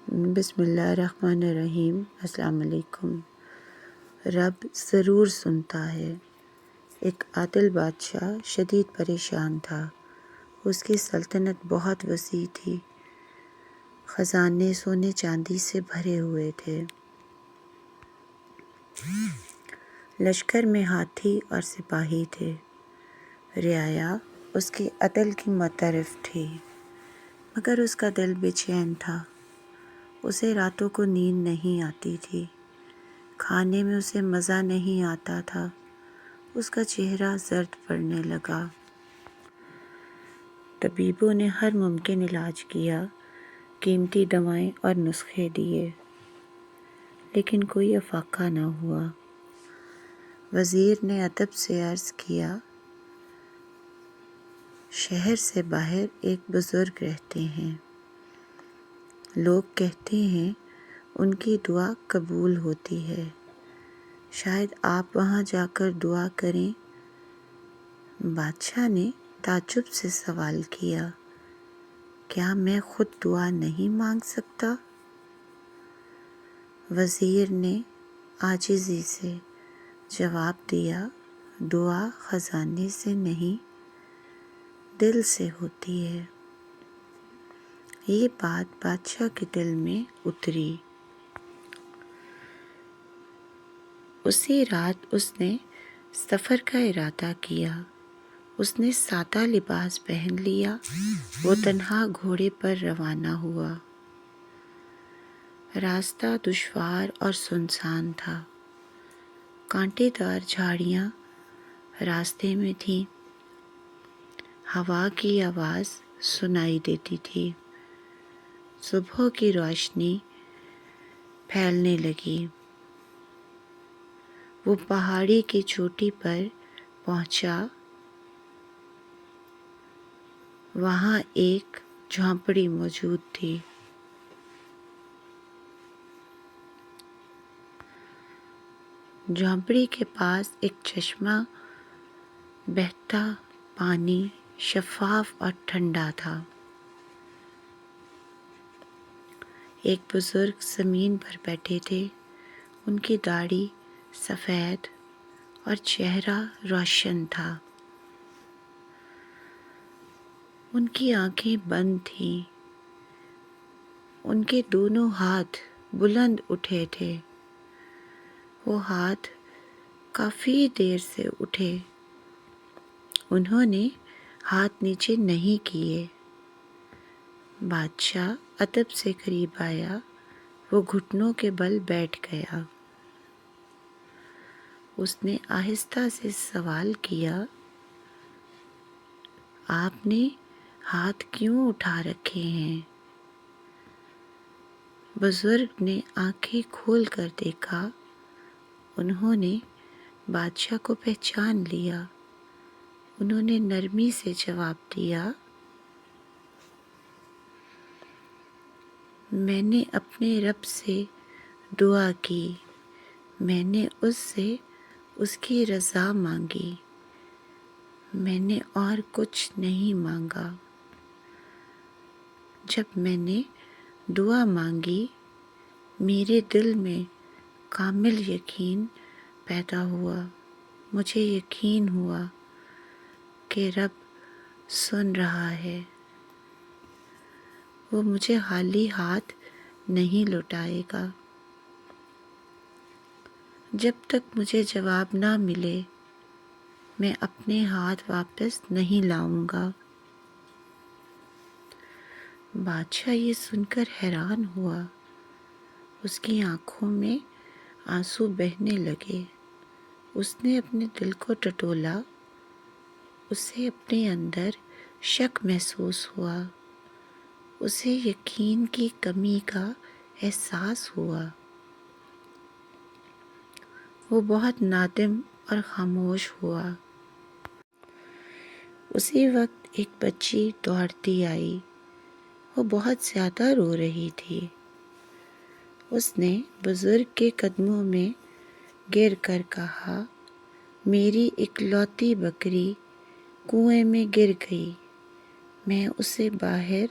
بسم اللہ الرحمن الرحیم۔ السلام علیکم۔ رب ضرور سنتا ہے۔ ایک عادل بادشاہ شدید پریشان تھا۔ اس کی سلطنت بہت وسیع تھی۔ خزانے سونے چاندی سے بھرے ہوئے تھے۔ لشکر میں ہاتھی اور سپاہی تھے۔ رعایا اس کی عدل کی معترف تھی، مگر اس کا دل بے چین تھا۔ اسے راتوں کو نیند نہیں آتی تھی۔ کھانے میں اسے مزہ نہیں آتا تھا۔ اس کا چہرہ زرد پڑنے لگا۔ طبیبوں نے ہر ممکن علاج کیا، قیمتی دوائیں اور نسخے دیے، لیکن کوئی افاقہ نہ ہوا۔ وزیر نے ادب سے عرض کیا، شہر سے باہر ایک بزرگ رہتے ہیں۔ لوگ کہتے ہیں ان کی دعا قبول ہوتی ہے۔ شاید آپ وہاں جا کر دعا کریں۔ بادشاہ نے تعجب سے سوال کیا، کیا میں خود دعا نہیں مانگ سکتا؟ وزیر نے عاجزی سے جواب دیا، دعا خزانے سے نہیں، دل سے ہوتی ہے۔ یہ بات بادشاہ کے دل میں اتری۔ اسی رات اس نے سفر کا ارادہ کیا۔ اس نے سادہ لباس پہن لیا۔ وہ تنہا گھوڑے پر روانہ ہوا۔ راستہ دشوار اور سنسان تھا۔ کانٹے دار جھاڑیاں راستے میں تھیں۔ ہوا کی آواز سنائی دیتی تھی۔ صبح کی روشنی پھیلنے لگی۔ وہ پہاڑی کی چوٹی پر پہنچا۔ وہاں ایک جھونپڑی موجود تھی۔ جھونپڑی کے پاس ایک چشمہ، بہتا پانی شفاف اور ٹھنڈا تھا۔ ایک بزرگ زمین پر بیٹھے تھے۔ ان کی داڑھی سفید اور چہرہ روشن تھا۔ ان کی آنکھیں بند تھیں۔ ان کے دونوں ہاتھ بلند اٹھے تھے۔ وہ ہاتھ کافی دیر سے اٹھے۔ انہوں نے ہاتھ نیچے نہیں کیے۔ بادشاہ ادب سے قریب آیا۔ وہ گھٹنوں کے بل بیٹھ گیا۔ اس نے آہستہ سے سوال کیا، آپ نے ہاتھ کیوں اٹھا رکھے ہیں؟ بزرگ نے آنکھیں کھول کر دیکھا۔ انہوں نے بادشاہ کو پہچان لیا۔ انہوں نے نرمی سے جواب دیا، میں نے اپنے رب سے دعا کی۔ میں نے اس سے اس کی رضا مانگی۔ میں نے اور کچھ نہیں مانگا۔ جب میں نے دعا مانگی، میرے دل میں کامل یقین پیدا ہوا۔ مجھے یقین ہوا کہ رب سن رہا ہے۔ وہ مجھے خالی ہاتھ نہیں لوٹائے گا۔ جب تک مجھے جواب نہ ملے، میں اپنے ہاتھ واپس نہیں لاؤں گا۔ بادشاہ یہ سن کر حیران ہوا۔ اس کی آنکھوں میں آنسو بہنے لگے۔ اس نے اپنے دل کو ٹٹولا۔ اسے اپنے اندر شک محسوس ہوا۔ اسے یقین کی کمی کا احساس ہوا۔ وہ بہت نادم اور خاموش ہوا۔ اسی وقت ایک بچی دوڑتی آئی۔ وہ بہت زیادہ رو رہی تھی۔ اس نے بزرگ کے قدموں میں گر کر کہا، میری اکلوتی بکری کنویں میں گر گئی۔ میں اسے باہر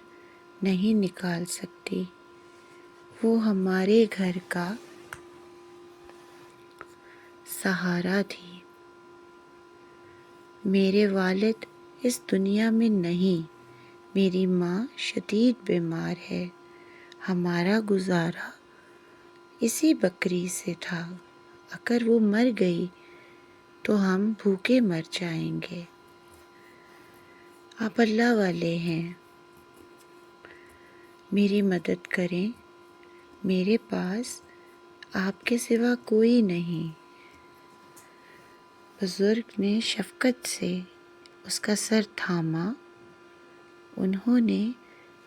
نہیں نکال سکتی۔ وہ ہمارے گھر کا سہارا تھی۔ میرے والد اس دنیا میں نہیں، میری ماں شدید بیمار ہے۔ ہمارا گزارا اسی بکری سے تھا۔ اگر وہ مر گئی تو ہم بھوکے مر جائیں گے۔ آپ اللہ والے ہیں، میری مدد کریں، میرے پاس آپ کے سوا کوئی نہیں۔ بزرگ نے شفقت سے اس کا سر تھاما۔ انہوں نے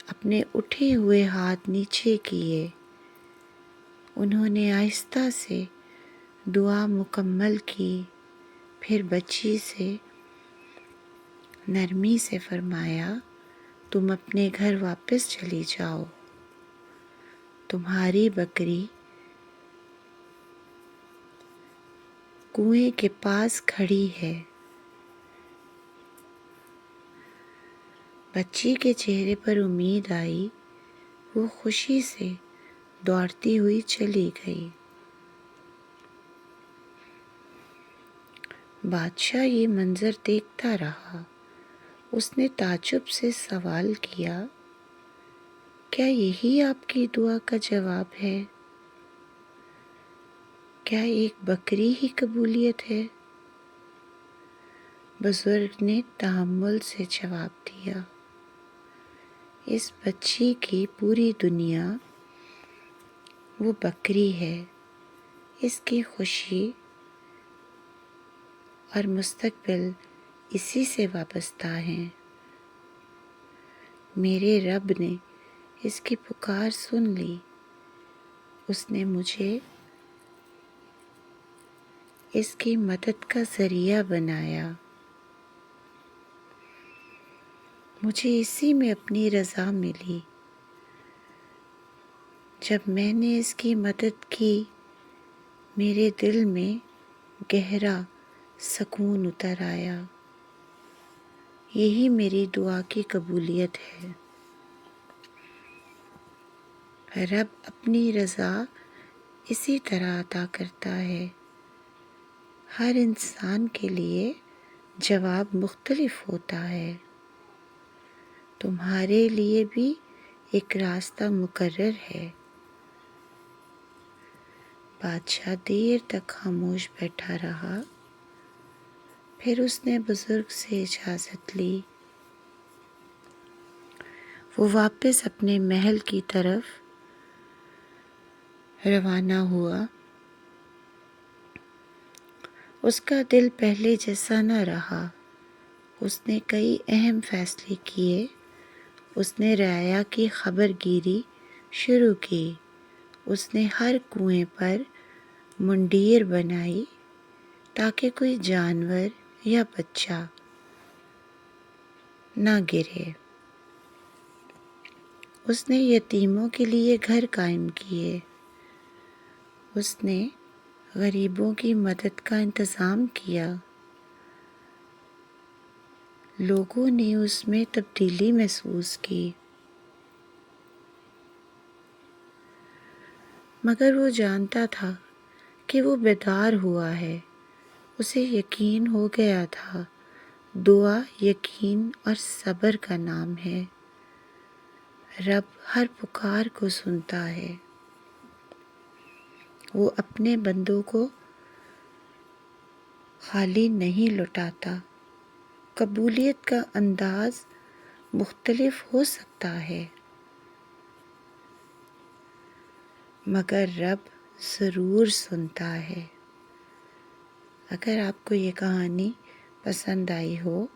اپنے اٹھے ہوئے ہاتھ نیچے کیے۔ انہوں نے آہستہ سے دعا مکمل کی، پھر بچی سے نرمی سے فرمایا، تم اپنے گھر واپس چلی جاؤ، تمہاری بکری کنویں کے پاس کھڑی ہے۔ بچی کے چہرے پر امید آئی، وہ خوشی سے دوڑتی ہوئی چلی گئی۔ بادشاہ یہ منظر دیکھتا رہا۔ اس نے تعجب سے سوال کیا، کیا یہی آپ کی دعا کا جواب ہے؟ کیا ایک بکری ہی قبولیت ہے؟ بزرگ نے تحمل سے جواب دیا، اس بچی کی پوری دنیا وہ بکری ہے، اس کی خوشی اور مستقبل اسی سے وابستہ ہیں۔ میرے رب نے اس کی پکار سن لی، اس نے مجھے اس کی مدد کا ذریعہ بنایا۔ مجھے اسی میں اپنی رضا ملی۔ جب میں نے اس کی مدد کی، میرے دل میں گہرا سکون اتر آیا۔ یہی میری دعا کی قبولیت ہے۔ رب اپنی رضا اسی طرح عطا کرتا ہے۔ ہر انسان کے لیے جواب مختلف ہوتا ہے۔ تمہارے لیے بھی ایک راستہ مقرر ہے۔ بادشاہ دیر تک خاموش بیٹھا رہا، پھر اس نے بزرگ سے اجازت لی۔ وہ واپس اپنے محل کی طرف روانہ ہوا۔ اس کا دل پہلے جیسا نہ رہا۔ اس نے کئی اہم فیصلے کیے۔ اس نے رعایا کی خبر گیری شروع کی۔ اس نے ہر کنویں پر منڈیر بنائی تاکہ کوئی جانور یا بچہ نہ گرے۔ اس نے یتیموں کے لیے گھر قائم کیے۔ اس نے غریبوں کی مدد کا انتظام کیا۔ لوگوں نے اس میں تبدیلی محسوس کی، مگر وہ جانتا تھا کہ وہ بیدار ہوا ہے۔ اسے یقین ہو گیا تھا، دعا یقین اور صبر کا نام ہے۔ رب ہر پکار کو سنتا ہے۔ وہ اپنے بندوں کو خالی نہیں لوٹاتا۔ قبولیت کا انداز مختلف ہو سکتا ہے، مگر رب ضرور سنتا ہے۔ اگر آپ کو یہ کہانی پسند آئی ہو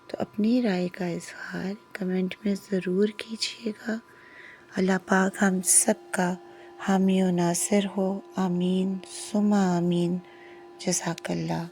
تو اپنی رائے کا اظہار کمنٹ میں ضرور کیجیے گا۔ اللہ پاک ہم سب کا حامی و ناصر ہو، آمین ثم آمین۔ جزاک اللہ۔